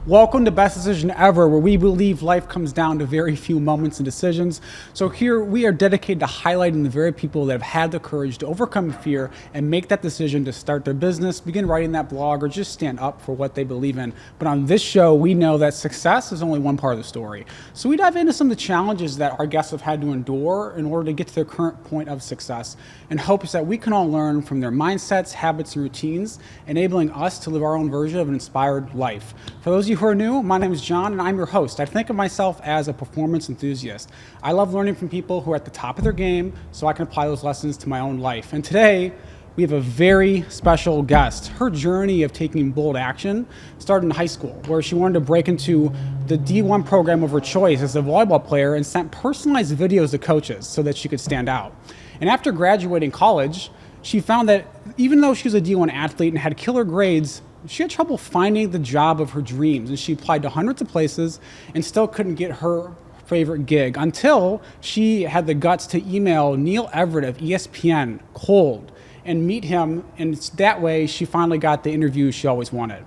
Welcome to Best Decision Ever, where we believe life comes down to very few moments and decisions. So here we are dedicated to highlighting the very people that have had the courage to overcome fear and make that decision to start their business, begin writing that blog, or just stand up for what they believe in. But on this show, we know that success is only one part of the story. So we dive into some of the challenges that our guests have had to endure in order to get to their current point of success, in hopes that we can all learn from their mindsets, habits, and routines, enabling us to live our own version of an inspired life. For those of you who are new, my name is John, and I'm your host. I think of myself as a performance enthusiast. I love learning from people who are at the top of their game so I can apply those lessons to my own life. And today, we have a very special guest. Her journey of taking bold action started in high school, where she wanted to break into the D1 program of her choice as a volleyball player and sent personalized videos to coaches so that she could stand out. And after graduating college, she found that even though she was a D1 athlete and had killer grades, she had trouble finding the job of her dreams, and she applied to hundreds of places and still couldn't get her favorite gig until she had the guts to email Neil Everett of ESPN cold and meet him, and it's that way she finally got the interview she always wanted.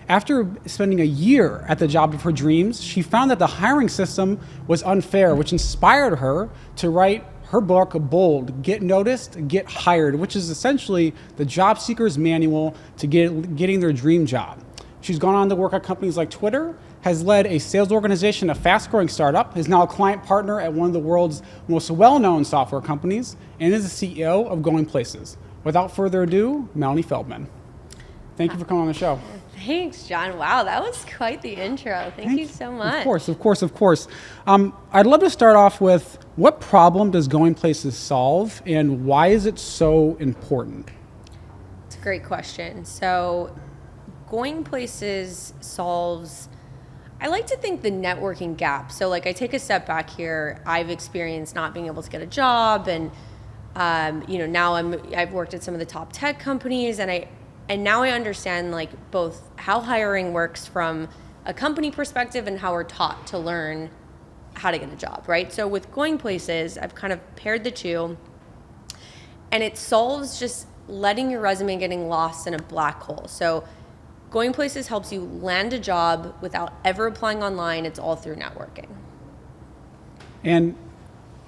After spending a year at the job of her dreams, she found that the hiring system was unfair, which inspired her to write her book, Bold, Get Noticed, Get Hired, which is essentially the job seeker's manual to getting their dream job. She's gone on to work at companies like Twitter, has led a sales organization, a fast-growing startup, is now a client partner at one of the world's most well-known software companies, and is the CEO of Going Places. Without further ado, Melanie Feldman. Thank you for coming on the show. Thanks, John. Wow, that was quite the intro. Thank you so much. Of course. I'd love to start off with, what problem does Going Places solve, and why is it so important? It's a great question. So Going Places solves, I like to think, the networking gap. So like, I take a step back here. I've experienced not being able to get a job, and now I've worked at some of the top tech companies, and now I understand like both how hiring works from a company perspective and how we're taught to learn how to get a job, right? So with Going Places, I've kind of paired the two, and it solves just letting your resume getting lost in a black hole. So Going Places helps you land a job without ever applying online. It's all through networking. And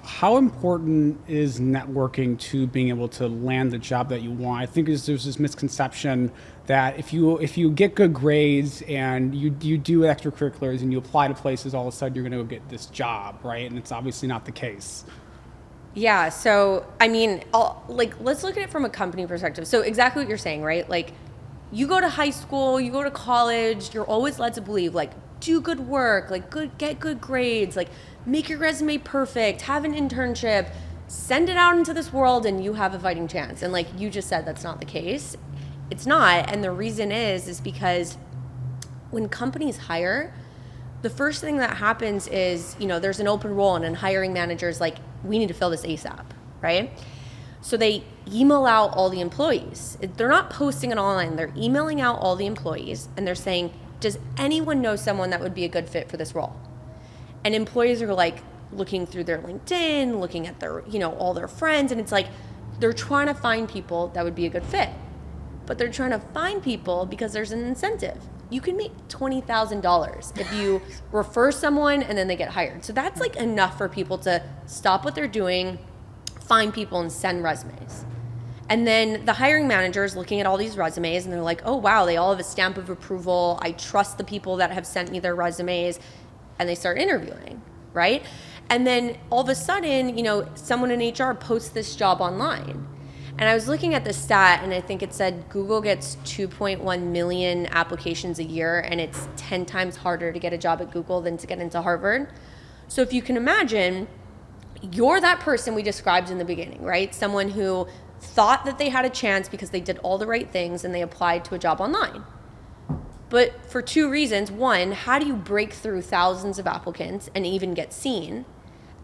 how important is networking to being able to land the job that you want? I think there's this misconception that if you get good grades and you do extracurriculars and you apply to places, all of a sudden you're going to go get this job, right? And it's obviously not the case. Yeah. So I mean, let's look at it from a company perspective. So exactly what you're saying, right? Like, you go to high school, you go to college, you're always led to believe, like, do good work, like get good grades, like make your resume perfect, have an internship, send it out into this world, and you have a fighting chance. And like you just said, that's not the case. It's not. And the reason is because when companies hire, the first thing that happens is, there's an open role, and a hiring manager's like, we need to fill this ASAP, right? So they email out all the employees. They're not posting it online. They're emailing out all the employees, and they're saying, does anyone know someone that would be a good fit for this role? And employees are like looking through their LinkedIn, looking at their, all their friends, and it's like they're trying to find people that would be a good fit. But they're trying to find people because there's an incentive. You can make $20,000 if you refer someone and then they get hired. So that's like enough for people to stop what they're doing, find people, and send resumes. And then the hiring manager is looking at all these resumes, and they're like, oh wow, they all have a stamp of approval. I trust the people that have sent me their resumes. And they start interviewing, right? And then all of a sudden, someone in HR posts this job online. And I was looking at the stat, and I think it said Google gets 2.1 million applications a year, and it's 10 times harder to get a job at Google than to get into Harvard. So if you can imagine, you're that person we described in the beginning, right? Someone who thought that they had a chance because they did all the right things and they applied to a job online. But for two reasons. One, how do you break through thousands of applicants and even get seen?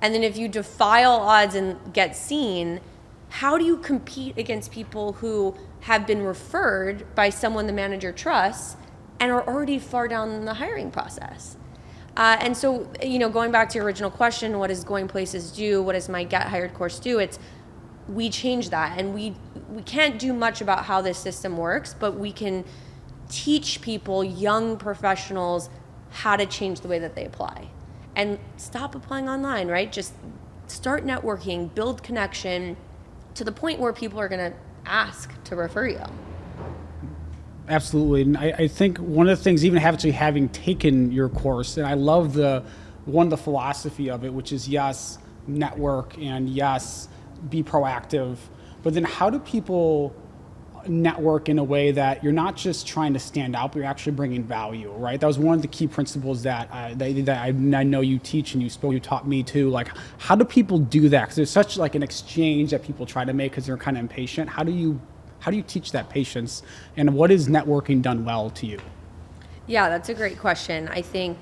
And then if you defy all odds and get seen, how do you compete against people who have been referred by someone the manager trusts and are already far down the hiring process? And so, going back to your original question, what does Going Places do? What does my Get Hired course do? We change that, and we can't do much about how this system works, but we can teach people, young professionals, how to change the way that they apply. And stop applying online, right? Just start networking, build connection to the point where people are going to ask to refer you. Absolutely. And I think one of the things, even actually having taken your course, and I love the philosophy of it, which is yes, network, and yes, be proactive. But then how do people network in a way that you're not just trying to stand out, but you're actually bringing value, right? That was one of the key principles that I know you teach, and you taught me too. Like, how do people do that? Because there's such like an exchange that people try to make because they're kind of impatient. How do you teach that patience, and what is networking done well to you? Yeah, that's a great question. I think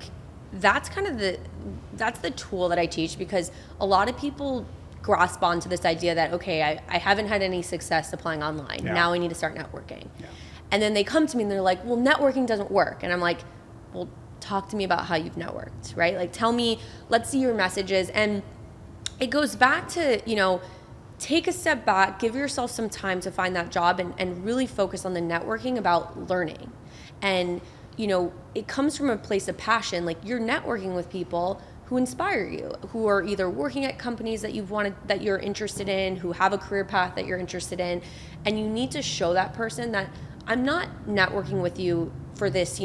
that's kind of the tool that I teach, because a lot of people grasp onto this idea that, okay, I haven't had any success applying online. Yeah. Now I need to start networking. Yeah. And then they come to me and they're like, well, networking doesn't work. And I'm like, well, talk to me about how you've networked, right? Like, tell me, let's see your messages. And it goes back to, take a step back, give yourself some time to find that job, and really focus on the networking about learning. And, it comes from a place of passion. Like, you're networking with people who inspire you, who are either working at companies that you're interested in, who have a career path that you're interested in. And you need to show that person that I'm not networking with you for this,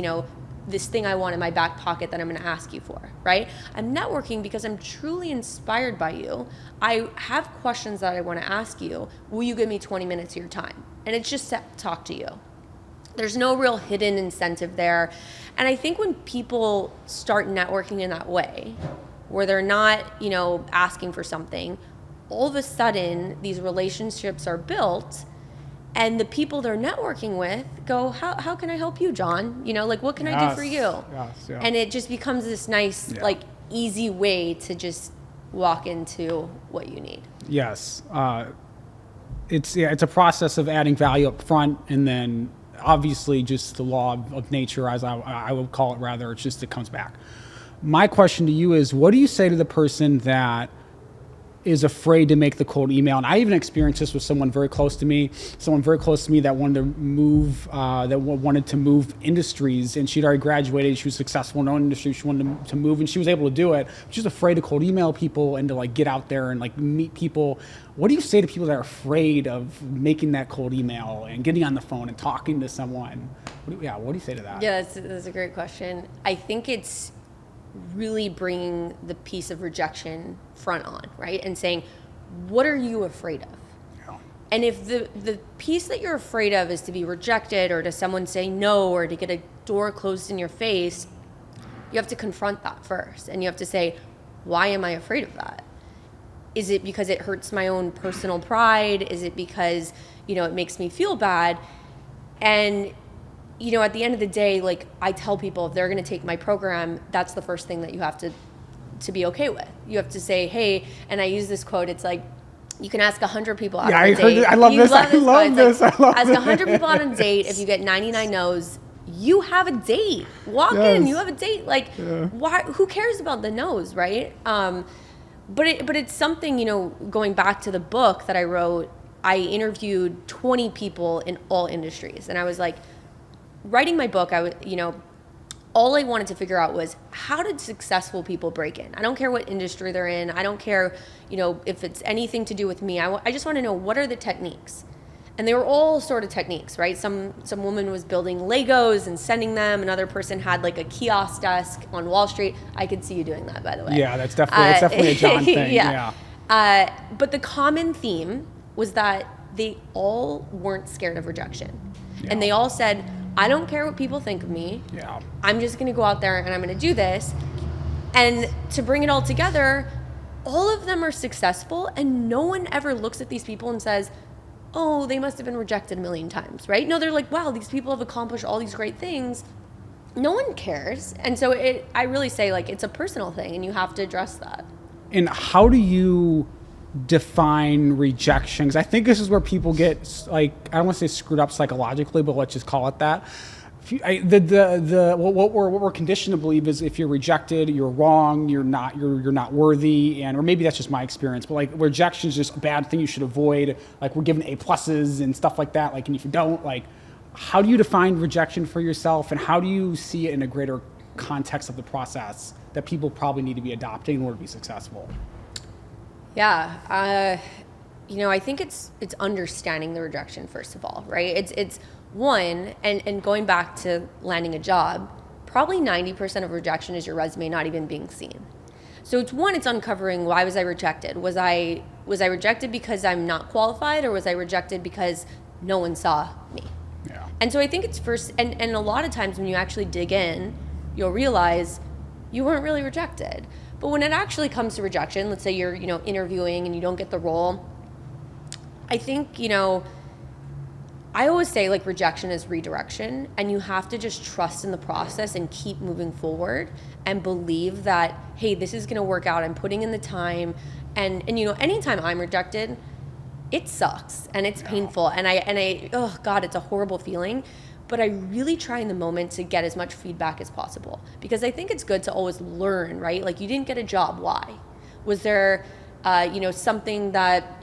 this thing I want in my back pocket that I'm going to ask you for, right? I'm networking because I'm truly inspired by you. I have questions that I want to ask you. Will you give me 20 minutes of your time? And it's just to talk to you. There's no real hidden incentive there. And I think when people start networking in that way, where they're not, asking for something, all of a sudden these relationships are built, and the people they're networking with go, how can I help you, John? What can I do for you? Yes. And it just becomes this nice, easy way to just walk into what you need. Yes. It's a process of adding value up front, and then obviously just the law of nature, as I would call it, rather, it comes back. My question to you is, what do you say to the person that is afraid to make the cold email? And I even experienced this with someone very close to me that wanted to move industries, and she'd already graduated. She was successful in her own industry. She wanted to move, and she was able to do it. She was afraid to cold email people and to get out there and meet people. What do you say to people that are afraid of making that cold email and getting on the phone and talking to someone? What do you say to that? Yeah, that's a great question. I think it's really bringing the piece of rejection front on, right? And saying, what are you afraid of? Yeah. And if the piece that you're afraid of is to be rejected, or to someone say no, or to get a door closed in your face, you have to confront that first. And you have to say, why am I afraid of that? Is it because it hurts my own personal pride? Is it because, it makes me feel bad? And at the end of the day, I tell people, if they're going to take my program, that's the first thing that you have to be okay with. You have to say, hey, and I use this quote, it's like, you can ask 100 people out on a date. I love this. I love this. Ask 100 people out on a date. If you get 99 no's, you have a date. Walk in, you have a date. Why? Who cares about the no's, right? But it's something, going back to the book that I wrote, I interviewed 20 people in all industries. And I was like, writing my book, all I wanted to figure out was, how did successful people break in? I don't care what industry they're in. I don't care, if it's anything to do with me. I just want to know, what are the techniques? And they were all sort of techniques, right? Some woman was building Legos and sending them. Another person had a kiosk desk on Wall Street. I could see you doing that, by the way. Yeah, that's definitely a John thing. Yeah. But the common theme was that they all weren't scared of rejection. Yeah. And they all said, I don't care what people think of me. Yeah. I'm just going to go out there and I'm going to do this. And to bring it all together, all of them are successful, and no one ever looks at these people and says, oh, they must have been rejected a million times, right? No, they're like, wow, these people have accomplished all these great things. No one cares. And so I really say, it's a personal thing, and you have to address that. And how do you define rejection? Because I think this is where people get, I don't want to say screwed up psychologically, but let's just call it that. What we're conditioned to believe is, if you're rejected, you're wrong, you're not worthy, or maybe that's just my experience, but rejection is just a bad thing you should avoid. We're given A+ and stuff like that. And if you don't, how do you define rejection for yourself, and how do you see it in a greater context of the process that people probably need to be adopting in order to be successful? Yeah, I think it's understanding the rejection first of all, right? It's one, and going back to landing a job, probably 90% of rejection is your resume not even being seen. So it's uncovering, why was I rejected? Was I rejected because I'm not qualified, or was I rejected because no one saw me? Yeah. And so I think it's first, and a lot of times when you actually dig in, you'll realize you weren't really rejected. But when it actually comes to rejection, let's say you're, interviewing and you don't get the role, I think, I always say like rejection is redirection, and you have to just trust in the process and keep moving forward and believe that, hey, this is going to work out. I'm putting in the time, and anytime I'm rejected, it sucks and it's painful, and I oh God, it's a horrible feeling. But I really try in the moment to get as much feedback as possible, because I think it's good to always learn, right? Like, you didn't get a job, why? Was there, something that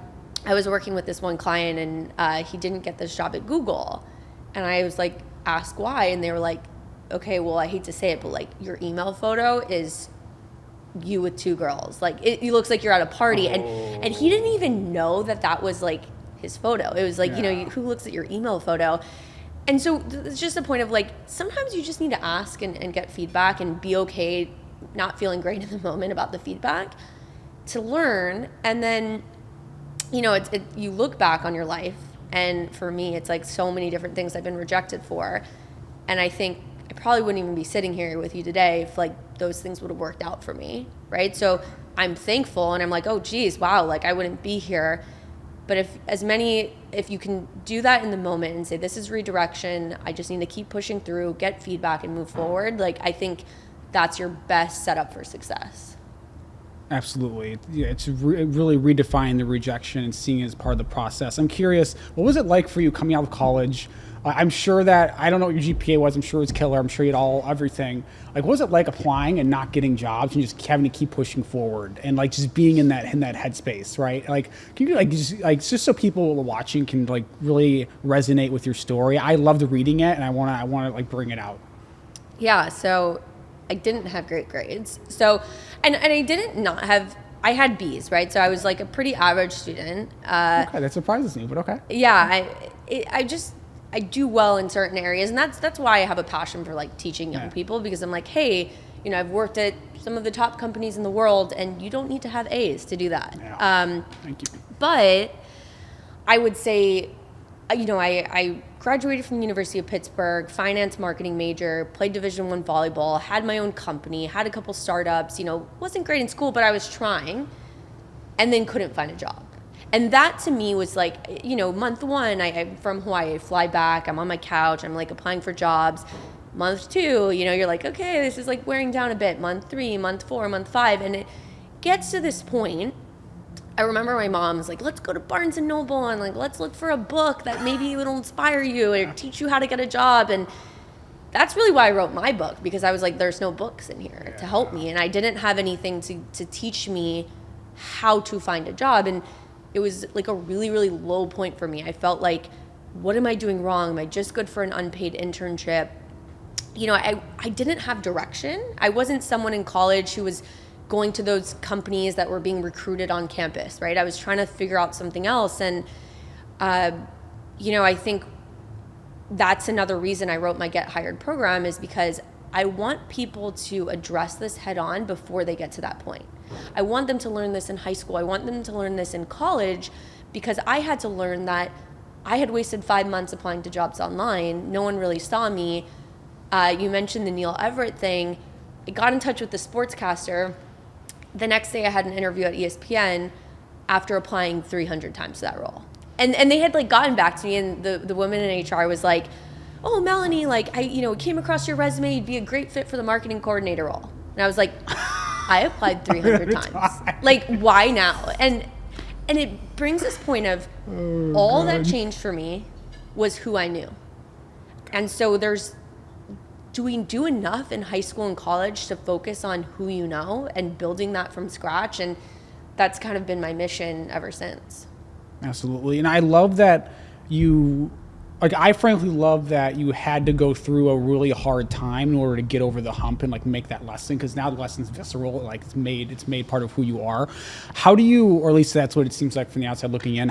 I was working with this one client, and he didn't get this job at Google, and I was like, ask why, and they were like, okay, well, I hate to say it, but like, your email photo is you with two girls, like it looks like you're at a party. And he didn't even know that was like his photo. It was like, who looks at your email photo? And so it's just a point of like, sometimes you just need to ask and get feedback, and be okay not feeling great in the moment about the feedback, to learn. And then you look back on your life, and for me, it's like so many different things I've been rejected for, and I think I probably wouldn't even be sitting here with you today if like those things would have worked out for me, right? So I'm thankful, and I'm like, oh geez, wow, like I wouldn't be here. But if you can do that in the moment and say, this is redirection, I just need to keep pushing through, get feedback, and move forward, like I think that's your best setup for success. Absolutely. Yeah, it's really redefining the rejection and seeing it as part of the process. I'm curious, what was it like for you coming out of college? I'm sure that, I don't know what your GPA was, I'm sure it was killer, I'm sure you had everything. Like, what was it like applying and not getting jobs and just having to keep pushing forward and like just being in that headspace, right? Like, can you just so people watching can like really resonate with your story? I loved reading it, and I want to like bring it out. Yeah, so I didn't have great grades. So, and I didn't not have, I had B's, right? So I was like a pretty average student. Okay, that surprises me, but okay. Yeah, I do well in certain areas, and that's why I have a passion for like teaching young people, because I'm like, hey, I've worked at some of the top companies in the world, and you don't need to have A's to do that. Yeah. Thank you. But I would say, I graduated from the University of Pittsburgh, finance marketing major, played Division I volleyball, had my own company, had a couple startups, wasn't great in school, but I was trying, and then couldn't find a job. And that to me was like, month one, I'm from Hawaii, I fly back, I'm on my couch, I'm like applying for jobs. Month two, you're like, okay, this is like wearing down a bit. Month three, month four, month five, and it gets to this point. I remember my mom was like, let's go to Barnes and Noble, and like, let's look for a book that maybe will inspire you or teach you how to get a job. And that's really why I wrote my book, because I was like, there's no books in here to help me. And I didn't have anything to teach me how to find a job. And it was like a really, really low point for me. I felt like, what am I doing wrong? Am I just good for an unpaid internship? I didn't have direction. I wasn't someone in college who was going to those companies that were being recruited on campus, right? I was trying to figure out something else. And, I think that's another reason I wrote my Get Hired program, is because I want people to address this head on before they get to that point. I want them to learn this in high school. I want them to learn this in college, because I had to learn that I had wasted 5 months applying to jobs online. No one really saw me. You mentioned the Neil Everett thing. I got in touch with the sportscaster. The next day I had an interview at ESPN after applying 300 times to that role. And they had like gotten back to me, and the woman in HR was like, oh, Melanie, like I came across your resume, you'd be a great fit for the marketing coordinator role. And I was like, I applied 300 times. Like, why now? And it brings this point of all that changed for me was who I knew. And so do we do enough in high school and college to focus on who you know and building that from scratch? And that's kind of been my mission ever since. Absolutely. And I love that you like, I frankly love that you had to go through a really hard time in order to get over the hump and like make that lesson, because now the lesson's visceral, like it's made part of who you are. How do you, or at least that's what it seems like from the outside looking in,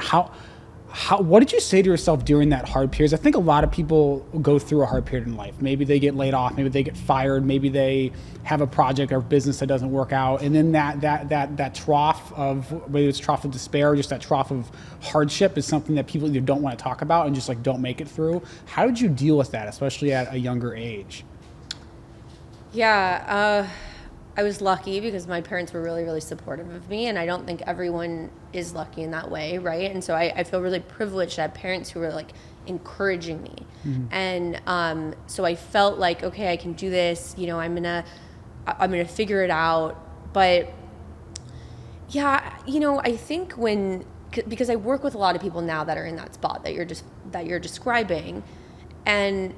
what did you say to yourself during that hard period? I think a lot of people go through a hard period in life. Maybe they get laid off, maybe they get fired, maybe they have a project or business that doesn't work out, and then that trough of, whether it's trough of despair or just that trough of hardship, is something that people either don't want to talk about and just like don't make it through. How did you deal with that, especially at a younger age? Yeah, I was lucky because my parents were really, really supportive of me, and I don't think everyone is lucky in that way, right? And so I feel really privileged to have parents who were like encouraging me. And so I felt like, okay, I can do this, you know, I'm gonna figure it out. But yeah, you know, I think because I work with a lot of people now that are in that spot that you're describing, and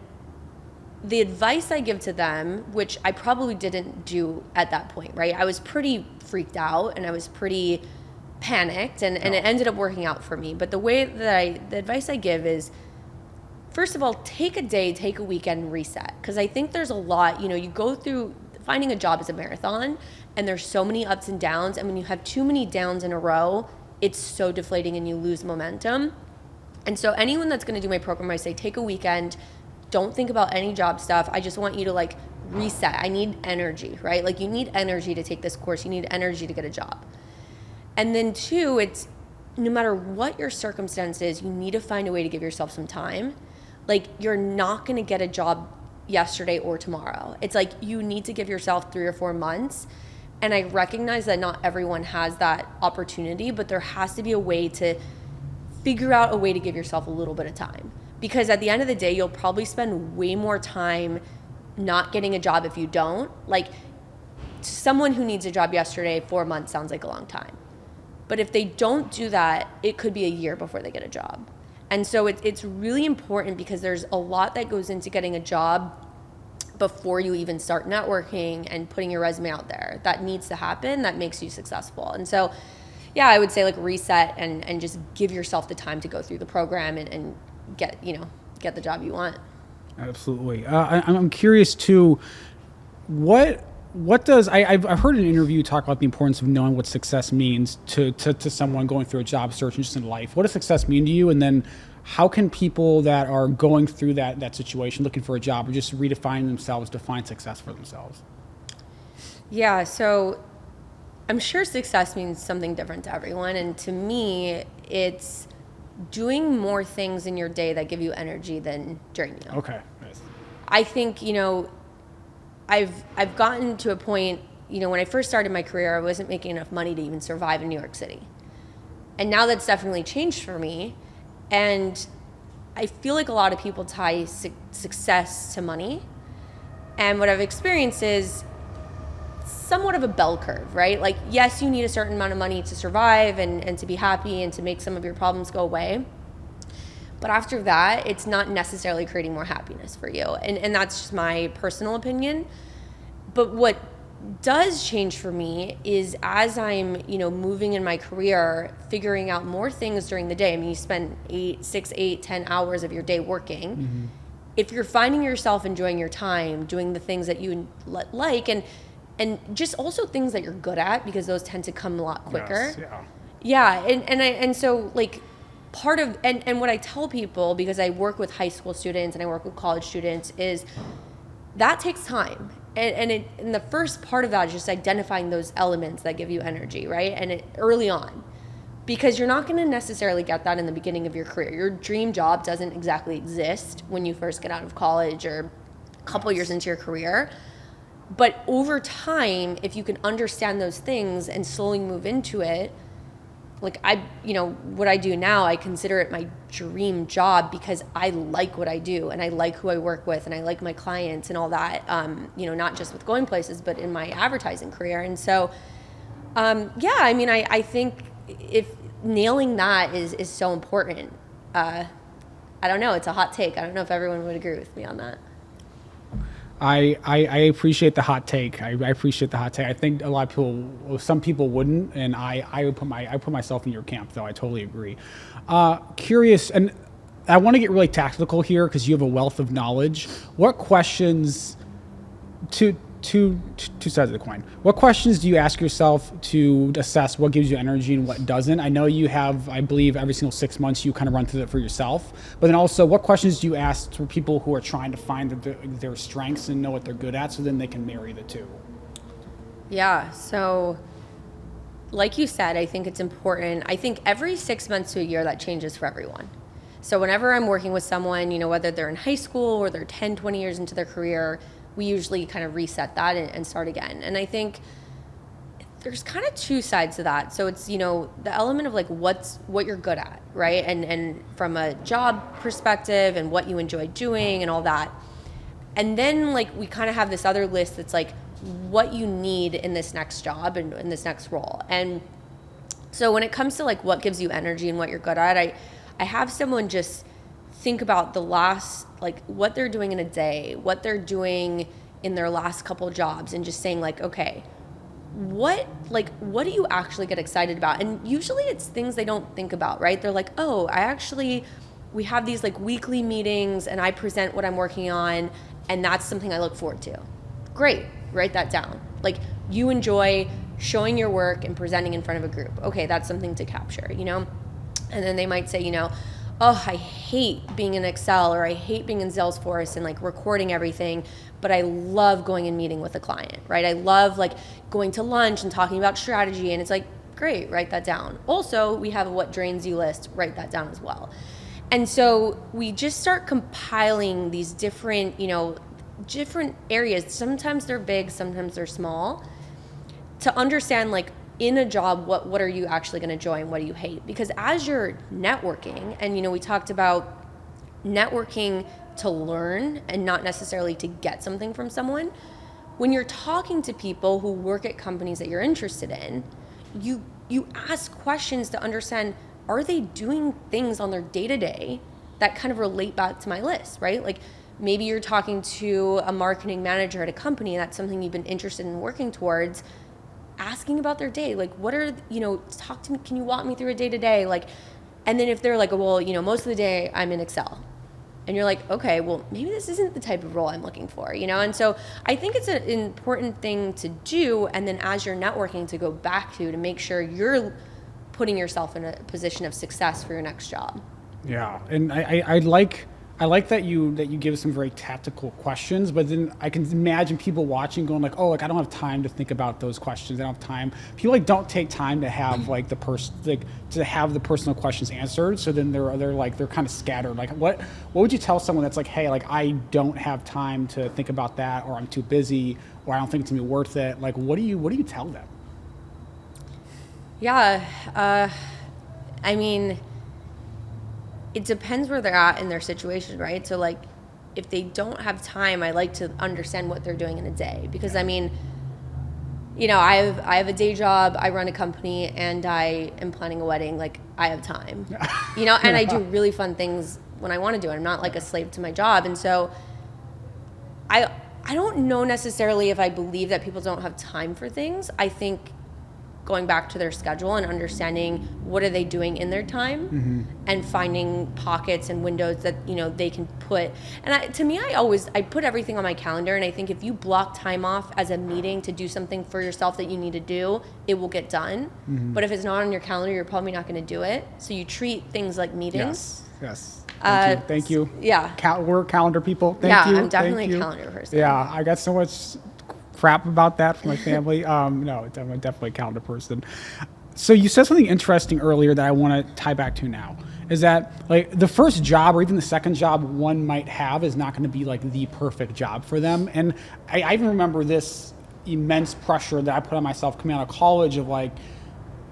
the advice I give to them, which I probably didn't do at that point, right? I was pretty freaked out and I was pretty panicked, and it ended up working out for me. But the advice I give is, first of all, take a day, take a weekend, and reset. Because I think there's a lot, you know, you go through, finding a job is a marathon, and there's so many ups and downs. And when you have too many downs in a row, it's so deflating and you lose momentum. And so anyone that's going to do my program, I say, take a weekend. Don't think about any job stuff. I just want you to like reset. I need energy, right? Like, you need energy to take this course. You need energy to get a job. And then two, it's no matter what your circumstance is, you need to find a way to give yourself some time. Like, you're not going to get a job yesterday or tomorrow. It's like you need to give yourself 3 or 4 months. And I recognize that not everyone has that opportunity, but there has to be a way to figure out a way to give yourself a little bit of time. Because at the end of the day, you'll probably spend way more time not getting a job if you don't. Like, to someone who needs a job yesterday, 4 months sounds like a long time. But if they don't do that, it could be a year before they get a job. And so it's really important, because there's a lot that goes into getting a job before you even start networking and putting your resume out there. That needs to happen. That makes you successful. And so, yeah, I would say like reset and just give yourself the time to go through the program and get the job you want. Absolutely. I'm curious too, what does, I've heard in an interview talk about the importance of knowing what success means to someone going through a job search and just in life. What does success mean to you? And then how can people that are going through that situation, looking for a job, or just redefining themselves, define success for themselves? Yeah, so I'm sure success means something different to everyone. And to me, it's doing more things in your day that give you energy than drain you. Okay, nice. I think, you know, I've gotten to a point, you know, when I first started my career, I wasn't making enough money to even survive in New York City. And now that's definitely changed for me. And I feel like a lot of people tie success to money. And what I've experienced is somewhat of a bell curve, right? Like, yes, you need a certain amount of money to survive and to be happy and to make some of your problems go away. But after that, it's not necessarily creating more happiness for you. And that's just my personal opinion. But what does change for me is as I'm, you know, moving in my career, figuring out more things during the day. I mean, you spend 6, 8, 10 hours of your day working. Mm-hmm. If you're finding yourself enjoying your time, doing the things that you like, and just also things that you're good at, because those tend to come a lot quicker. Yes, and so like part of, and what I tell people, because I work with high school students and I work with college students, is that takes time. And the first part of that is just identifying those elements that give you energy, right? And early on, because you're not going to necessarily get that in the beginning of your career. Your dream job doesn't exactly exist when you first get out of college or a couple years into your career. But over time, if you can understand those things and slowly move into it, like what I do now, I consider it my dream job because I like what I do and I like who I work with and I like my clients and all that, not just with Going Places, but in my advertising career. And so, I think if nailing that is so important. I don't know. It's a hot take. I don't know if everyone would agree with me on that. I appreciate the hot take. I appreciate the hot take. I think a lot of people, some people wouldn't, and I would put myself in your camp, though. I totally agree. Curious, and I want to get really tactical here because you have a wealth of knowledge. What questions, two sides of the coin, what questions do you ask yourself to assess what gives you energy and what doesn't? I know you have, I believe every single 6 months you kind of run through that for yourself, but then also what questions do you ask for people who are trying to find their strengths and know what they're good at so then they can marry the two? Yeah, so like you said, I think it's important. I think every 6 months to a year that changes for everyone. So whenever I'm working with someone, whether they're in high school or they're 10, 20 years into their career, we usually kind of reset that and start again. And I think there's kind of two sides to that. So it's, the element of like what you're good at, right? And from a job perspective and what you enjoy doing and all that. And then like we kind of have this other list that's like what you need in this next job and in this next role. And so when it comes to like what gives you energy and what you're good at, I have someone just think about the last, like what they're doing in a day, what they're doing in their last couple jobs, and just saying like, okay, what do you actually get excited about? And usually it's things they don't think about, right? They're like, oh, we have these like weekly meetings and I present what I'm working on and that's something I look forward to. Great, write that down. Like you enjoy showing your work and presenting in front of a group. Okay, that's something to capture, And then they might say, oh, I hate being in Excel or I hate being in Salesforce and like recording everything, but I love going and meeting with a client, right? I love like going to lunch and talking about strategy, and it's like, great, write that down. Also, we have a what drains you list, write that down as well. And so we just start compiling these different, different areas. Sometimes they're big, sometimes they're small, to understand like in a job, what are you actually going to enjoy and what do you hate? Because as you're networking, and we talked about networking to learn and not necessarily to get something from someone, when you're talking to people who work at companies that you're interested in, you ask questions to understand, are they doing things on their day-to-day that kind of relate back to my list, right? Like maybe you're talking to a marketing manager at a company and that's something you've been interested in working towards. Asking about their day, like what are, talk to me, can you walk me through a day to day? Like, and then if they're like, well, most of the day I'm in Excel, and you're like, okay, well, maybe this isn't the type of role I'm looking for, And so I think it's an important thing to do. And then as you're networking to go back to make sure you're putting yourself in a position of success for your next job. Yeah. And I like that you give some very tactical questions, but then I can imagine people watching going like, oh, like I don't have time to think about those questions. I don't have time. People like don't take time to have like to have the personal questions answered. So then they're kind of scattered. Like what would you tell someone that's like, hey, like I don't have time to think about that, or I'm too busy, or I don't think it's gonna be worth it. Like what do you tell them? Yeah, I mean, it depends where they're at in their situation, right? So like if they don't have time, I like to understand what they're doing in a day, because I mean, I have a day job, I run a company, and I am planning a wedding. Like I have time, and I do really fun things when I want to do it. I'm not like a slave to my job. And so I don't know necessarily if I believe that people don't have time for things. I think going back to their schedule and understanding what are they doing in their time, and finding pockets and windows that they can put. And I put everything on my calendar, and I think if you block time off as a meeting to do something for yourself that you need to do, it will get done. But if it's not on your calendar, you're probably not going to do it. So you treat things like meetings. Yes. Thank you. Yeah. We're calendar people. Thank you. I'm definitely a calendar person. Yeah, I got so much crap about that from my family. No, I'm definitely a calendar person. So you said something interesting earlier that I want to tie back to now, is that like the first job or even the second job one might have is not going to be like the perfect job for them. And I even remember this immense pressure that I put on myself coming out of college of like,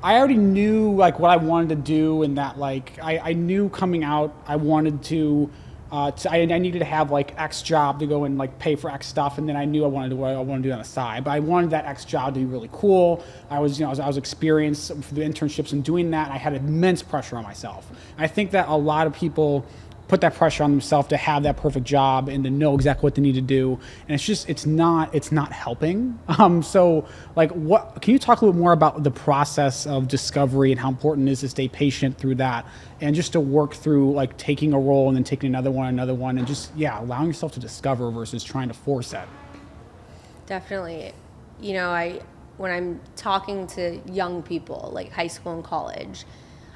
I already knew like what I wanted to do, and that like I knew coming out I wanted to I needed to have like X job to go and like pay for X stuff, and then I knew I wanted to what I wanted to do on the side. But I wanted that X job to be really cool. I was experienced for the internships and doing that. And I had immense pressure on myself. I think that a lot of people put that pressure on themselves to have that perfect job and to know exactly what they need to do, and it's not helping. So like, what can you talk a little more about the process of discovery and how important it is to stay patient through that, and just to work through like taking a role and then taking another one, and just allowing yourself to discover versus trying to force it. Definitely. When I'm talking to young people, like high school and college,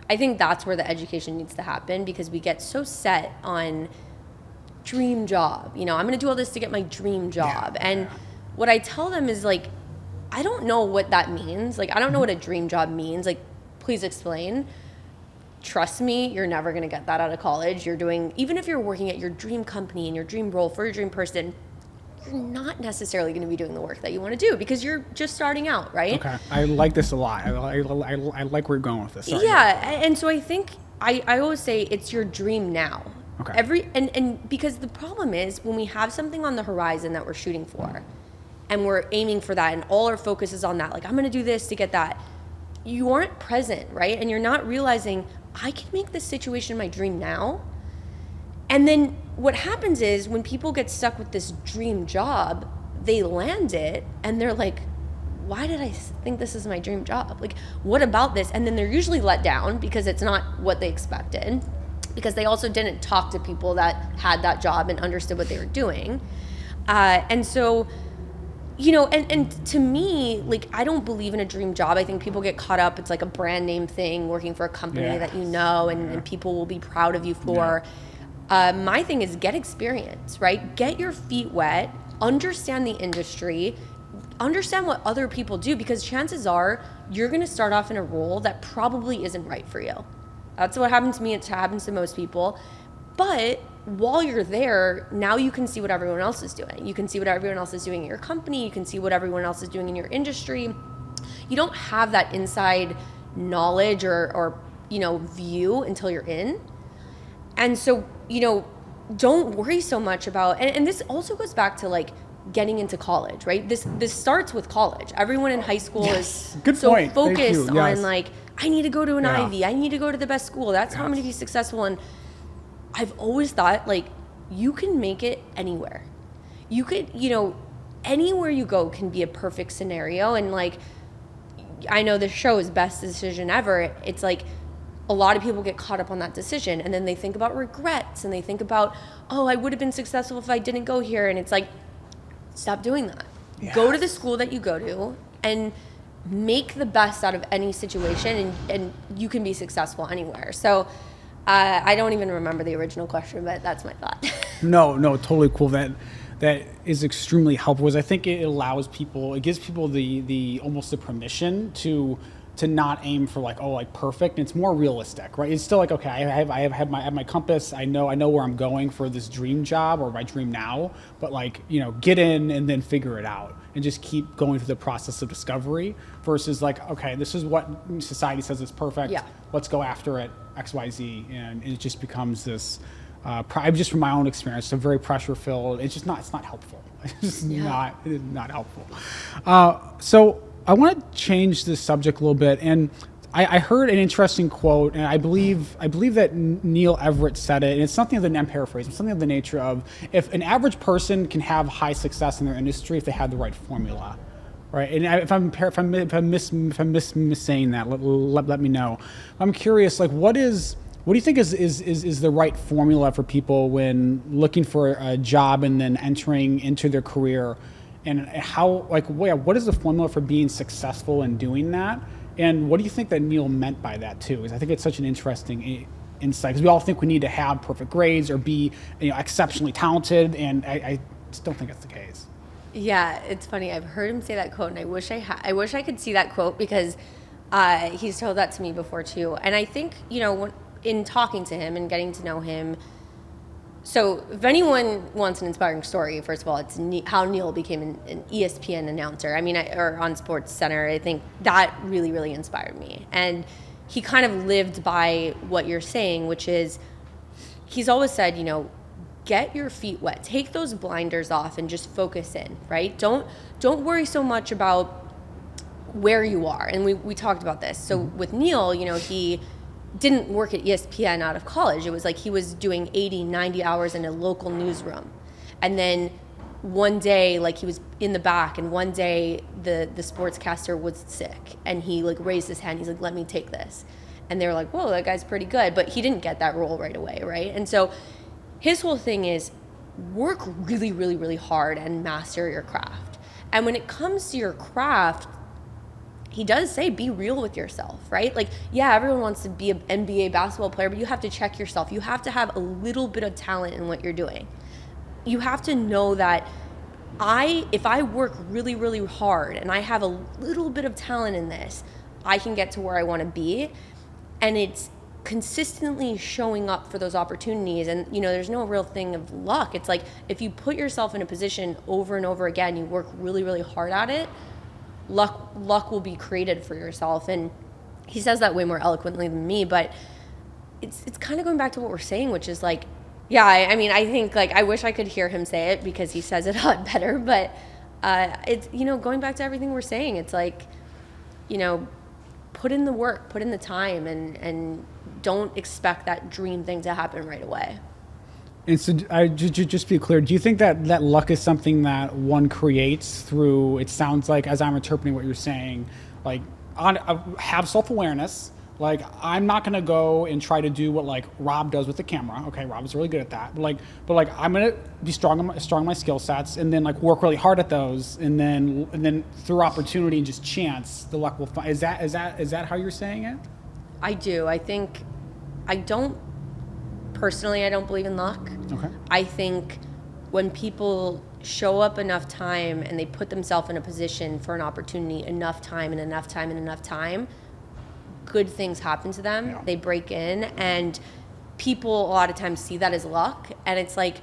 I think that's where the education needs to happen, because we get so set on dream job. I'm going to do all this to get my dream job. And what I tell them is like, I don't know what that means. Like, I don't know what a dream job means. Like, please explain. Trust me, you're never going to get that out of college. Even if you're working at your dream company and your dream role for your dream person, you're not necessarily going to be doing the work that you want to do because you're just starting out, right? Okay, I like this a lot. I like where you're going with this. Sorry. Yeah, and so I think I always say it's your dream now. Okay. And because the problem is when we have something on the horizon that we're shooting for, and we're aiming for that, and all our focus is on that, like I'm going to do this to get that, you aren't present, right? And you're not realizing I can make this situation my dream now. And then what happens is when people get stuck with this dream job, they land it and they're like, why did I think this is my dream job? Like, what about this? And then they're usually let down because it's not what they expected, because they also didn't talk to people that had that job and understood what they were doing. And so, and to me, like, I don't believe in a dream job. I think people get caught up. It's like a brand name thing, working for a company that and people will be proud of you for. My thing is get experience, right? Get your feet wet, understand the industry, understand what other people do, because chances are you're going to start off in a role that probably isn't right for you. That's what happened to me. It happens to most people. But while you're there, now you can see what everyone else is doing. You can see what everyone else is doing in your company. You can see what everyone else is doing in your industry. You don't have that inside knowledge or view until you're in. And so, don't worry so much about, and this also goes back to like getting into college, right? This starts with college. Everyone in high school is focused on like, I need to go to an Ivy. I need to go to the best school. That's how I'm going to be successful. And I've always thought like, you can make it anywhere. You could, anywhere you go can be a perfect scenario. And like, I know the show is Best Decision Ever. It's like, a lot of people get caught up on that decision, and then they think about regrets, and they think about, oh, I would have been successful if I didn't go here. And it's like, stop doing that. Yes. Go to the school that you go to and make the best out of any situation, and you can be successful anywhere. So I don't even remember the original question, but that's my thought. No, totally cool. That is extremely helpful, because I think it gives people the almost the permission to not aim for like perfect. And it's more realistic, right? It's still like, okay, I have my compass. I know where I'm going for this dream job or my dream now, but like, get in and then figure it out and just keep going through the process of discovery versus like, okay, this is what society says is perfect. Yeah. Let's go after it, X, Y, Z. And it just becomes this, just from my own experience, it's a very pressure filled. It's not helpful. It's not helpful. So I want to change this subject a little bit, and I heard an interesting quote, and I believe that Neil Everett said it, and it's something of the, I'm paraphrasing, something of the nature of, if an average person can have high success in their industry if they have the right formula, right? And if I'm missaying that, let me know. I'm curious, like, what do you think is the right formula for people when looking for a job and then entering into their career? And how, like, what is the formula for being successful in doing that? And what do you think that Neil meant by that too? Because I think it's such an interesting insight, because we all think we need to have perfect grades or be exceptionally talented, and I just don't think that's the case. Yeah, it's funny. I've heard him say that quote, and I wish I could see that quote, because he's told that to me before too. And I think, in talking to him and getting to know him, so if anyone wants an inspiring story, first of all, it's how Neil became an ESPN announcer. I mean, or on Sports Center. I think that really, really inspired me. And he kind of lived by what you're saying, which is he's always said, get your feet wet. Take those blinders off and just focus in, right? Don't worry so much about where you are. And we talked about this. So with Neil, didn't work at ESPN out of college. It was like he was doing 80, 90 hours in a local newsroom. And then one day, like he was in the back, and one day the sportscaster was sick, and he like raised his hand. He's like, let me take this. And they were like, whoa, that guy's pretty good. But he didn't get that role right away, right? And so his whole thing is work really, really, really hard and master your craft. And when it comes to your craft, he does say be real with yourself, right? Like, yeah, everyone wants to be an NBA basketball player, but you have to check yourself. You have to have a little bit of talent in what you're doing. You have to know that if I work really, really hard and I have a little bit of talent in this, I can get to where I want to be. And it's consistently showing up for those opportunities. And, there's no real thing of luck. It's like if you put yourself in a position over and over again, you work really, really hard at it, luck will be created for yourself. And he says that way more eloquently than me, but it's kind of going back to what we're saying, which is like, yeah, I mean, I think like I wish I could hear him say it because he says it a lot better, but it's, going back to everything we're saying, it's like, put in the work, put in the time, and don't expect that dream thing to happen right away. And so, just be clear, do you think that luck is something that one creates through, it sounds like, as I'm interpreting what you're saying, like, have self-awareness, like, I'm not going to go and try to do what, like, Rob does with the camera. Okay, Rob is really good at that. But I'm going to be strong in my skill sets, and then, like, work really hard at those, and then through opportunity and just chance, the luck will find. Is that how you're saying it? I do. Personally, I don't believe in luck. Okay. I think when people show up enough time and they put themselves in a position for an opportunity enough time, good things happen to them. Yeah. They break in, and people a lot of times see that as luck. And it's like,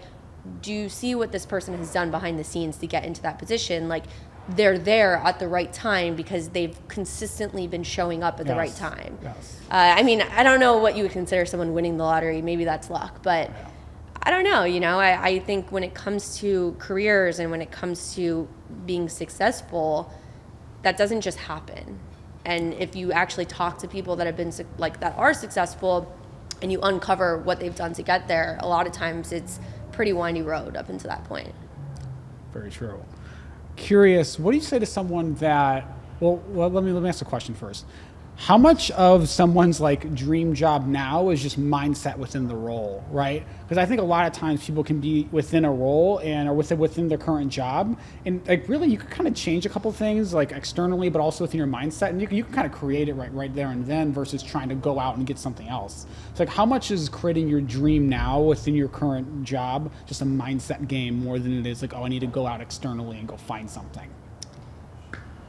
do you see what this person has done behind the scenes to get into that position? Like, they're there at the right time because they've consistently been showing up at the right time. Yes. I mean, I don't know what you would consider someone winning the lottery. Maybe that's luck, but yeah. I don't know. I think when it comes to careers and when it comes to being successful, that doesn't just happen. And if you actually talk to people that have been that are successful, and you uncover what they've done to get there, a lot of times it's pretty windy road up into that point. Very true. Curious, what do you say to someone that, well let me ask a question first. How much of someone's like dream job now is just mindset within the role, right? Because I think a lot of times people can be within a role and or within their current job, and like really you can kind of change a couple things like externally, but also within your mindset, and you can kind of create it right there and then versus trying to go out and get something else. So like, how much is creating your dream now within your current job just a mindset game more than it is like, oh, I need to go out externally and go find something?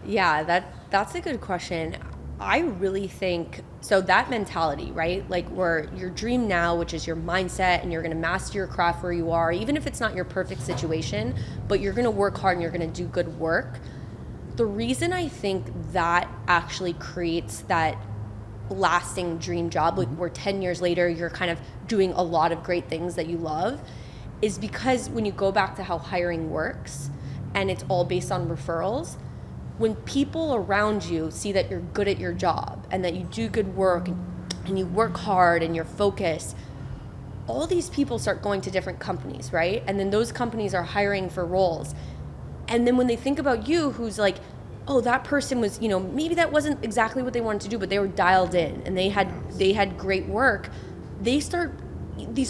Yeah, that's a good question. I really think, so that mentality, right? Like where your dream now, which is your mindset, and you're going to master your craft where you are, even if it's not your perfect situation, but you're going to work hard and you're going to do good work. The reason I think that actually creates that lasting dream job, like where 10 years later, you're kind of doing a lot of great things that you love, is because when you go back to how hiring works, and it's all based on referrals, when people around you see that you're good at your job and that you do good work and you work hard and you're focused, all these people start going to different companies, right? And then those companies are hiring for roles. And then when they think about you, who's like, oh, that person was, maybe that wasn't exactly what they wanted to do, but they were dialed in and they had great work. These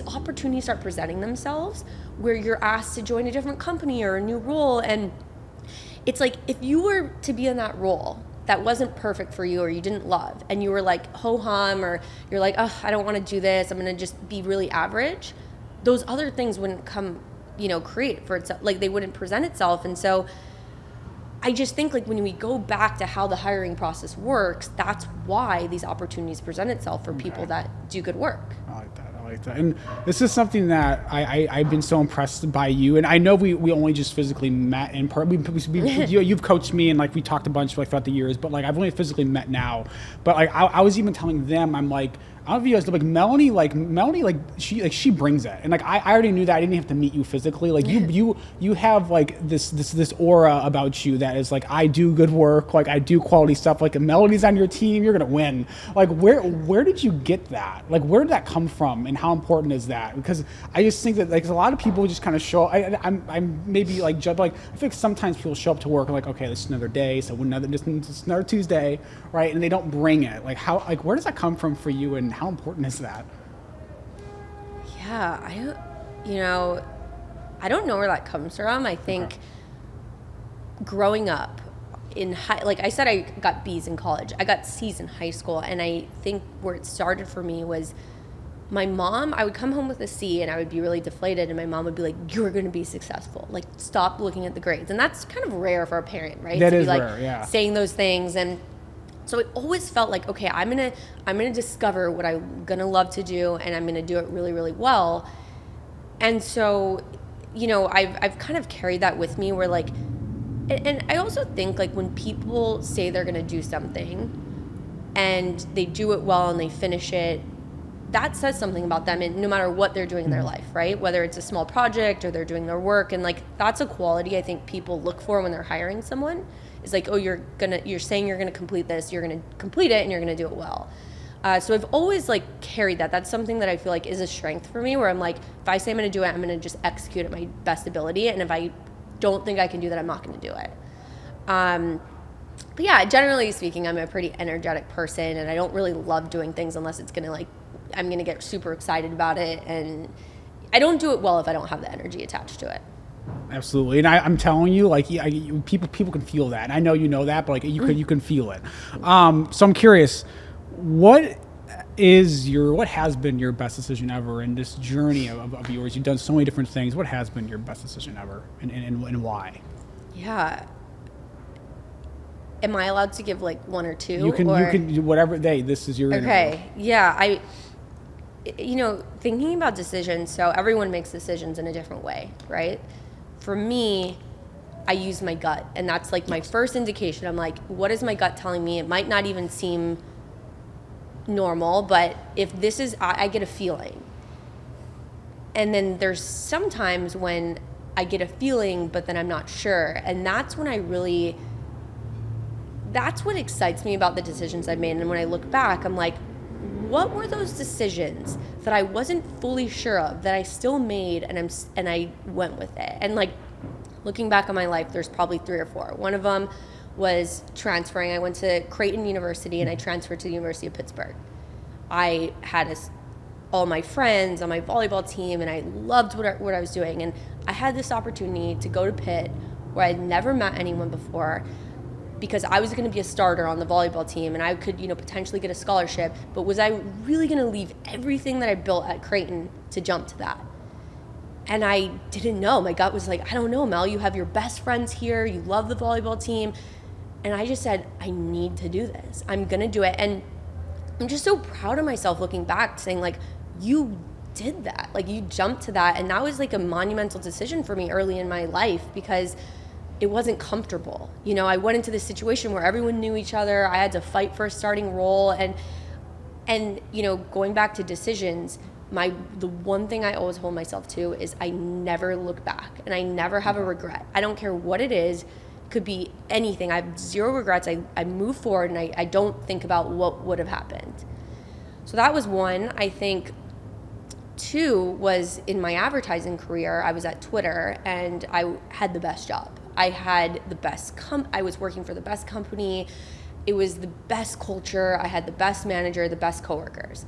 opportunities start presenting themselves where you're asked to join a different company or a new role. And it's like, if you were to be in that role that wasn't perfect for you or you didn't love, and you were like ho-hum, or you're like, oh, I don't want to do this, I'm going to just be really average, those other things wouldn't come, create for itself, like they wouldn't present itself. And so I just think like when we go back to how the hiring process works, that's why these opportunities present itself for people that do good work. I like that. And this is something that I've been so impressed by you. And I know we only just physically met in part. You've coached me and like we talked a bunch like throughout the years, but like I've only physically met now. But like I was even telling them, I'm like, I'll be honest, Melanie, she brings it, and like I already knew that. I didn't have to meet you physically. Like you have like this aura about you that is like, I do good work, like I do quality stuff. Like if Melody's on your team, you're gonna win. Like where did you get that? Like where did that come from, and how important is that? Because I just think that like a lot of people just kind of show. I'm maybe like judge, like I think sometimes people show up to work and like, okay, this is another day, so just another Tuesday, right? And they don't bring it. Like where does that come from for you, and how important is that? Yeah, I don't know where that comes from. I think growing up in like I said, I got B's in college. I got C's in high school, and I think where it started for me was my mom. I would come home with a C, and I would be really deflated, and my mom would be like, "You're going to be successful. Like, stop looking at the grades." And that's kind of rare for a parent, right? That to is be like rare, yeah. saying those things. And so it always felt like, okay, I'm gonna discover what I'm gonna love to do, and I'm gonna do it really, really well. And so, I've kind of carried that with me, where like, and I also think like when people say they're gonna do something, and they do it well and they finish it, that says something about them, and no matter what they're doing in their life, right? Whether it's a small project or they're doing their work, and like that's a quality I think people look for when they're hiring someone. Is like, oh, you're saying you're gonna complete this, you're gonna complete it, and you're gonna do it well. So I've always like carried that. That's something that I feel like is a strength for me, where I'm like, if I say I'm gonna do it, I'm gonna just execute at my best ability, and if I don't think I can do that, I'm not gonna do it. But yeah, generally speaking, I'm a pretty energetic person, and I don't really love doing things unless it's gonna like, I'm gonna get super excited about it, and I don't do it well if I don't have the energy attached to it. Absolutely, and I'm telling you, like people can feel that, and I know you know that, but like you can feel it. So I'm curious, what has been your best decision ever in this journey of yours? You've done so many different things. What has been your best decision ever, and why? Yeah. Am I allowed to give like one or two? You can do whatever this is your interview. Okay. Yeah. Thinking about decisions, so everyone makes decisions in a different way, right? For me, I use my gut, and that's like my first indication. I'm like, what is my gut telling me? It might not even seem normal, but if this is, I get a feeling. And then there's sometimes when I get a feeling, but then I'm not sure. And that's when that's what excites me about the decisions I've made. And when I look back, I'm like, what were those decisions that I wasn't fully sure of that I still made, and I went with it? And like looking back on my life, there's probably 3 or 4. One of them was transferring. I went to Creighton University, and I transferred to the University of Pittsburgh. I had all my friends on my volleyball team, and I loved what I was doing. And I had this opportunity to go to Pitt, where I'd never met anyone before, because I was going to be a starter on the volleyball team, and I could, potentially get a scholarship. But was I really going to leave everything that I built at Creighton to jump to that? And I didn't know. My gut was like, I don't know, Mel. You have your best friends here. You love the volleyball team. And I just said, I need to do this. I'm going to do it. And I'm just so proud of myself looking back, saying like, you did that. Like, you jumped to that. And that was like a monumental decision for me early in my life, because it wasn't comfortable. I went into this situation where everyone knew each other. I had to fight for a starting role. And going back to decisions, the one thing I always hold myself to is I never look back, and I never have a regret. I don't care what it is. It could be anything. I have 0 regrets. I move forward, and I don't think about what would have happened. So that was one. I think 2 was in my advertising career. I was at Twitter, and I had the best job. I had the best I was working for the best company. It was the best culture. I had the best manager, the best coworkers.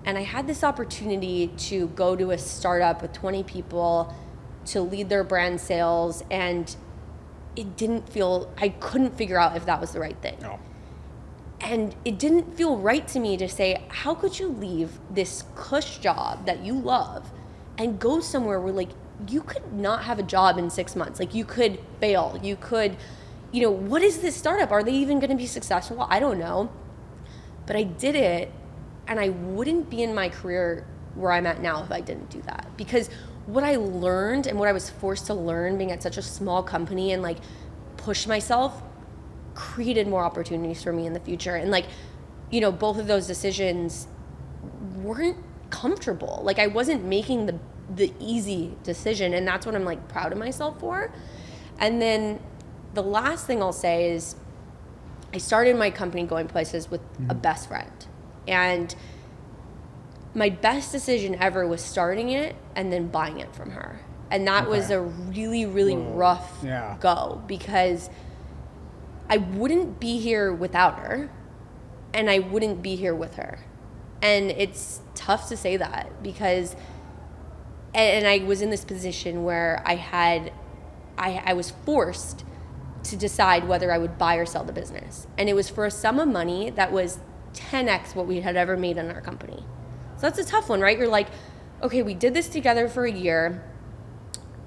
And I had this opportunity to go to a startup with 20 people to lead their brand sales, and I couldn't figure out if that was the right thing. No. And it didn't feel right to me to say, how could you leave this cush job that you love and go somewhere where like you could not have a job in 6 months? Like, you could fail. You could, what is this startup? Are they even going to be successful? I don't know. But I did it, and I wouldn't be in my career where I'm at now if I didn't do that. Because what I learned and what I was forced to learn being at such a small company and like push myself created more opportunities for me in the future. And like, both of those decisions weren't comfortable. Like I wasn't making the easy decision, and that's what I'm like proud of myself for. And then the last thing I'll say is I started my company Going Places with a best friend. And my best decision ever was starting it and then buying it from her. And that was a really, really rough go, because I wouldn't be here without her, and I wouldn't be here with her. And it's tough to say that, because, and I was in this position where I was forced to decide whether I would buy or sell the business. And it was for a sum of money that was 10x what we had ever made in our company. So that's a tough one, right? You're like, okay, we did this together for a year.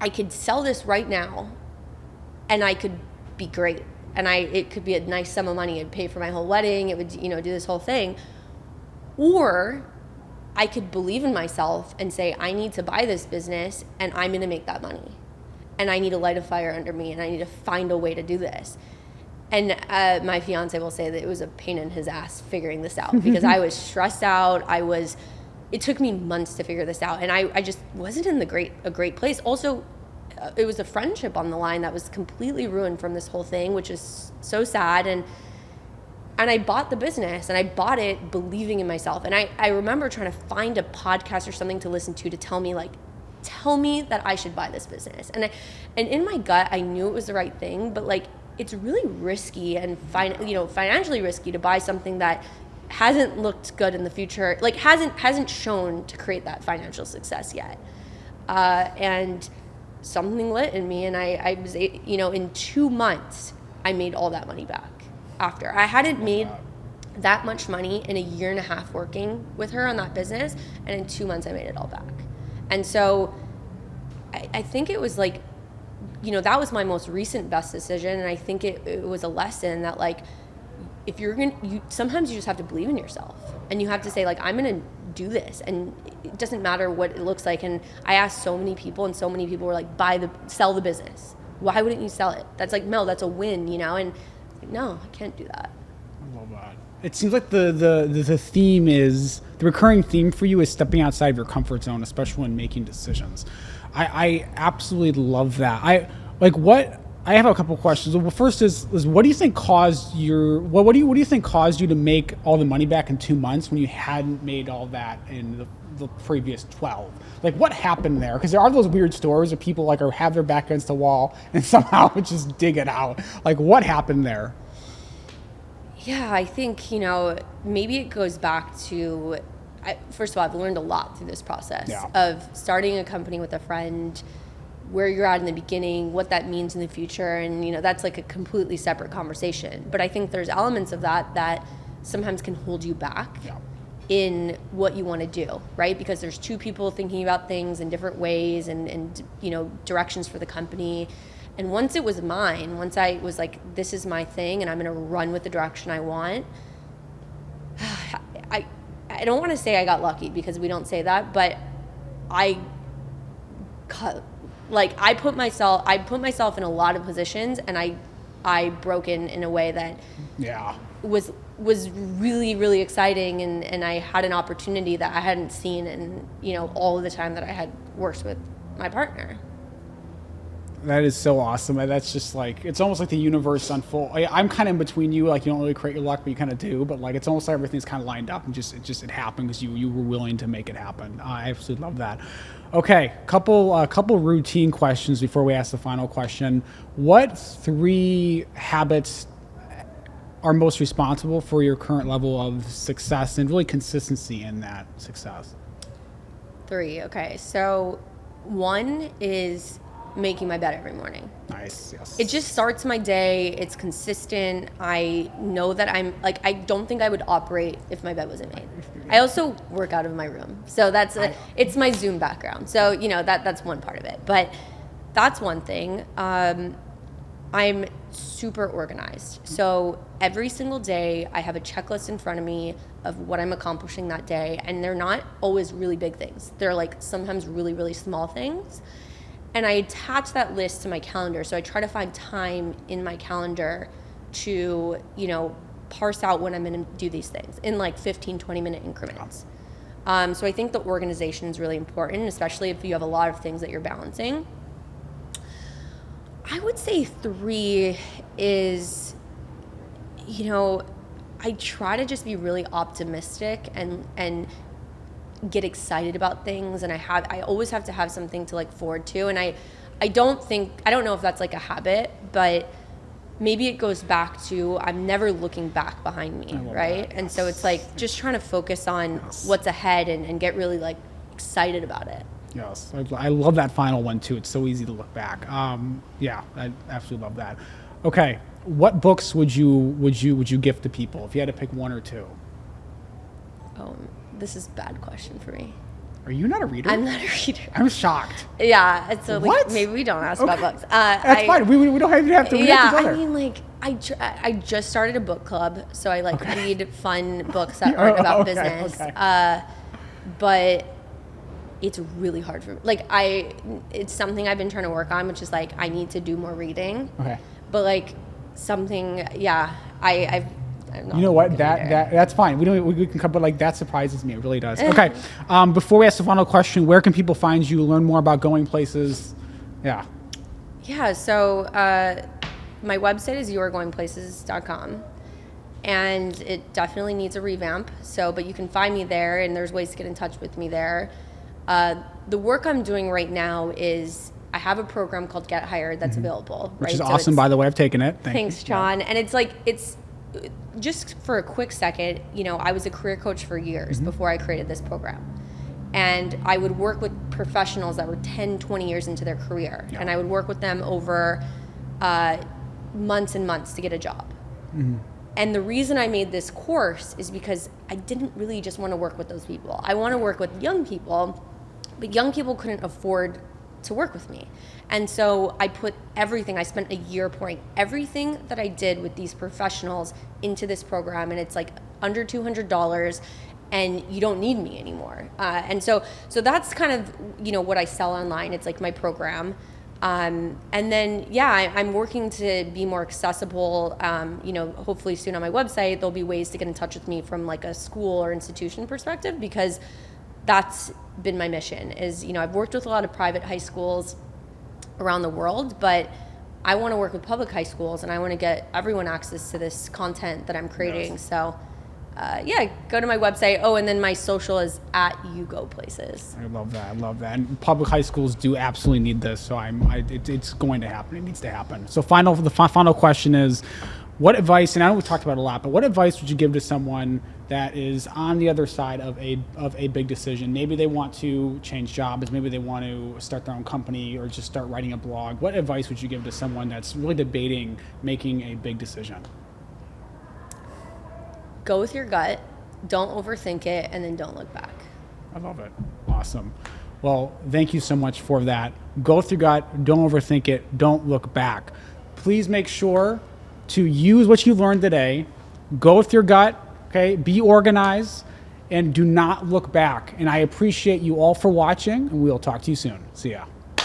I could sell this right now and I could be great. And it could be a nice sum of money. It'd pay for my whole wedding. It would, do this whole thing. Or I could believe in myself and say, I need to buy this business and I'm going to make that money. And I need to light a fire under me, and I need to find a way to do this. And my fiance will say that it was a pain in his ass figuring this out, because I was stressed out. It took me months to figure this out, and I just wasn't in a great place. Also, it was a friendship on the line that was completely ruined from this whole thing, which is so sad. And I bought the business, and I bought it believing in myself. And I remember trying to find a podcast or something to listen to tell me that I should buy this business. And in my gut, I knew it was the right thing, but like, it's really risky and financially risky to buy something that hasn't looked good in the future, like hasn't shown to create that financial success yet. And something lit in me, and I was, in 2 months, I made all that money back. After I hadn't made that much money in a year and a half working with her on that business, and in 2 months I made it all back. And so I think it was like, that was my most recent best decision. And I think it was a lesson that, like, if sometimes you just have to believe in yourself, and you have to say, like, I'm going to do this, and it doesn't matter what it looks like. And I asked so many people, and so many people were like, sell the business. Why wouldn't you sell it? That's like, Mel, that's a win, and no, I can't do that. I love that. It seems like the theme is, the recurring theme for you is stepping outside of your comfort zone, especially when making decisions. I absolutely love that. I have a couple questions. Well, first is what do you think caused what do you think caused you to make all the money back in 2 months when you hadn't made all that in the previous 12? Like, what happened there? Because there are those weird stories of people like have their back against the wall and somehow just dig it out. Like, what happened there? Yeah, I think, maybe it goes back to, first of all, I've learned a lot through this process of starting a company with a friend, where you're at in the beginning, what that means in the future. And, that's like a completely separate conversation. But I think there's elements of that sometimes can hold you back in what you want to do, right? Because there's two people thinking about things in different ways and directions for the company. And once it was mine, once I was like, this is my thing and I'm going to run with the direction I want, I don't want to say I got lucky, because we don't say that, but I put myself in a lot of positions, and I broke in a way that was really, really exciting, and I had an opportunity that I hadn't seen in, all of the time that I had worked with my partner. That is so awesome. And that's just like, it's almost like the universe unfold. I'm kind of in between you. Like, you don't really create your luck, but you kind of do. But like, it's almost like everything's kind of lined up, and it happened because you were willing to make it happen. I absolutely love that. Okay, couple routine questions before we ask the final question. What 3 habits are most responsible for your current level of success and really consistency in that success? 3. Okay, so 1 is making my bed every morning. Nice. Yes. It just starts my day. It's consistent. I know that I don't think I would operate if my bed wasn't made. I also work out of my room. So it's my Zoom background. So, that's one part of it. But that's one thing. I'm super organized. So every single day I have a checklist in front of me of what I'm accomplishing that day. And they're not always really big things. They're like sometimes really, really small things. And I attach that list to my calendar. So I try to find time in my calendar to, parse out when I'm going to do these things in like 15, 20-minute increments. So I think the organization is really important, especially if you have a lot of things that you're balancing. I would say 3 is, I try to just be really optimistic and get excited about things, and I always have to have something to look forward to, and I don't know if that's like a habit, but maybe it goes back to I'm never looking back behind me, right? And so it's like just trying to focus on what's ahead and get really like excited about it. Yes, I love that final one too. It's so easy to look back. Yeah, I absolutely love that. Okay, what books would you gift to people if you had to pick 1 or 2? Oh, this is a bad question for me. Are you not a reader? I'm not a reader. I'm shocked. Yeah, so like, What? maybe we don't ask about books. That's fine. We don't even have to read yeah, together. I mean, like, I just started a book club, so I like read fun books that aren't about business. Okay. But it's really hard for me. Like, it's something I've been trying to work on, which is like I need to do more reading. Okay. But like something, yeah, I'm not You know what? a good reader. That's fine. We can cover, like, that surprises me. It really does. Okay. Before we ask the final question, where can people find you? Learn more about Going Places. Yeah. Yeah. So my website is yourgoingplaces.com, and it definitely needs a revamp. But you can find me there, and there's ways to get in touch with me there. The work I'm doing right now is I have a program called Get Hired that's available. Which right? is So awesome, by the way. I've taken it. Thanks, John. And it's just for a quick second, I was a career coach for years before I created this program. And I would work with professionals that were 10, 20 years into their career. Yeah. And I would work with them over months and months to get a job. And the reason I made this course is because I didn't really just want to work with those people. I want to work with young people, but young people couldn't afford to work with me. And so I spent a year pouring everything that I did with these professionals into this program, and it's like under $200, and you don't need me anymore. And so that's kind of, what I sell online. It's like my program. And then, I'm working to be more accessible. Hopefully soon on my website, there'll be ways to get in touch with me from like a school or institution perspective, because that's been my mission is, I've worked with a lot of private high schools around the world, but I want to work with public high schools, and I want to get everyone access to this content that I'm creating. Yes. So, go to my website. Oh, and then my social is @YouGoPlaces. I love that. And public high schools do absolutely need this. So it's going to happen. It needs to happen. So the final question is, what advice, and I know we talked about it a lot, but what advice would you give to someone that is on the other side of a big decision? Maybe they want to change jobs, maybe they want to start their own company or just start writing a blog. What advice would you give to someone that's really debating making a big decision? Go with your gut, don't overthink it, and then don't look back. I love it. Awesome. Well, thank you so much for that. Go with your gut, don't overthink it, don't look back. Please make sure to use what you've learned today. Go with your gut, okay? Be organized, and do not look back. And I appreciate you all for watching, and we'll talk to you soon. See ya.